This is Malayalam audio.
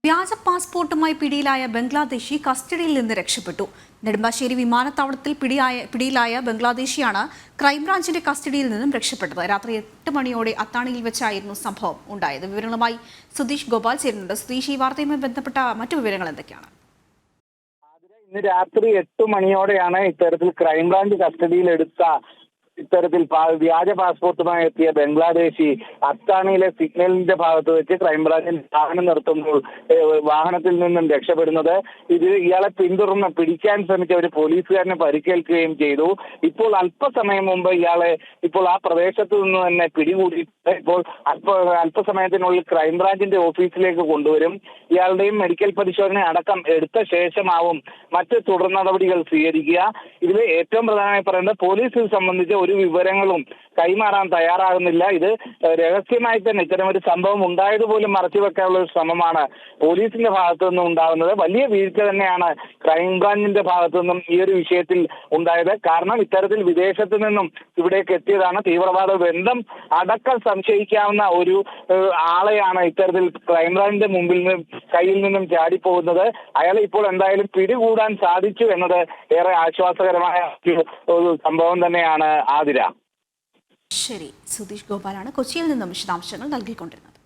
വ്യാജ പാസ്പോർട്ടുമായി പിടിയിലായ ബംഗ്ലാദേശി കസ്റ്റഡിയിൽ നിന്ന് രക്ഷപ്പെട്ടു. നെടുമ്പാശ്ശേരി വിമാനത്താവളത്തിൽ പിടിയിലായ ബംഗ്ലാദേശിയാണ് ക്രൈംബ്രാഞ്ചിന്റെ കസ്റ്റഡിയിൽ നിന്നും രക്ഷപ്പെട്ടത്. രാത്രി 8 മണിയോടെ അത്താണിയിൽ വെച്ചായിരുന്നു സംഭവം ഉണ്ടായത്. വിവരങ്ങളുമായി സുധീഷ് ഗോപാൽ ചേരുന്നുണ്ട്. സുധീഷ്, ഈ വാർത്തയുമായി ബന്ധപ്പെട്ട മറ്റു വിവരങ്ങൾ എന്തൊക്കെയാണ്? ഇന്ന് രാത്രി 8 മണിയോടെയാണ് ഇത്തരത്തിൽ ക്രൈംബ്രാഞ്ച് കസ്റ്റഡിയിലെടുത്ത വ്യാജ പാസ്പോർട്ടുമായി എത്തിയ ബംഗ്ലാദേശി അത്താണിയിലെ സിഗ്നലിന്റെ ഭാഗത്ത് വെച്ച് ക്രൈംബ്രാഞ്ചിന്റെ വാഹനം നിർത്തുമ്പോൾ വാഹനത്തിൽ നിന്നും രക്ഷപ്പെടുന്നത്. ഇയാളെ പിന്തുടർന്ന് പിടിക്കാൻ ശ്രമിച്ച ഒരു പോലീസുകാരന് പരിക്കേൽക്കുകയും ചെയ്തു. ഇപ്പോൾ അല്പസമയം മുമ്പ് ഇയാളെ ആ പ്രദേശത്ത് നിന്ന് തന്നെ പിടികൂടിയിട്ട് ഇപ്പോൾ അല്പസമയത്തിനുള്ളിൽ ക്രൈംബ്രാഞ്ചിന്റെ ഓഫീസിലേക്ക് കൊണ്ടുവരും. ഇയാളുടെയും മെഡിക്കൽ പരിശോധന അടക്കം എടുത്ത ശേഷമാവും മറ്റ് തുടർ നടപടികൾ സ്വീകരിക്കുക. ഇതിൽ ഏറ്റവും പ്രധാനമായി പറയുന്നത് പോലീസ് ഇത് സംബന്ധിച്ച് ഒരു വിവരങ്ങളും കൈമാറാൻ തയ്യാറാകുന്നില്ല. ഇത് രഹസ്യമായി തന്നെ ഇത്തരം ഒരു സംഭവം ഉണ്ടായതുപോലും മറച്ചുവെക്കാനുള്ള ഒരു ശ്രമമാണ് പോലീസിന്റെ ഭാഗത്തു നിന്നും ഉണ്ടാകുന്നത്. വലിയ വീഴ്ച തന്നെയാണ് ക്രൈംബ്രാഞ്ചിന്റെ ഭാഗത്തു നിന്നും ഈ ഒരു വിഷയത്തിൽ ഉണ്ടായത്. കാരണം ഇത്തരത്തിൽ വിദേശത്ത് നിന്നും ഇവിടേക്ക് എത്തിയതാണ്. തീവ്രവാദ ബന്ധം അടക്കം സംശയിക്കാവുന്ന ഒരു ആളെയാണ് ഇത്തരത്തിൽ ക്രൈംബ്രാഞ്ചിന്റെ കയ്യിൽ നിന്നും ചാടിപ്പോകുന്നത്. അയാളെ ഇപ്പോൾ എന്തായാലും പിടികൂടാൻ സാധിച്ചു എന്നത് ഏറെ ആശ്വാസകരമായ ഒരു സംഭവം തന്നെയാണ്. ആതിര. ശരി, സുധീഷ് ഗോപാലാണ് കൊച്ചിയിൽ നിന്നും വിശദാംശങ്ങൾ നൽകിക്കൊണ്ടിരുന്നത്.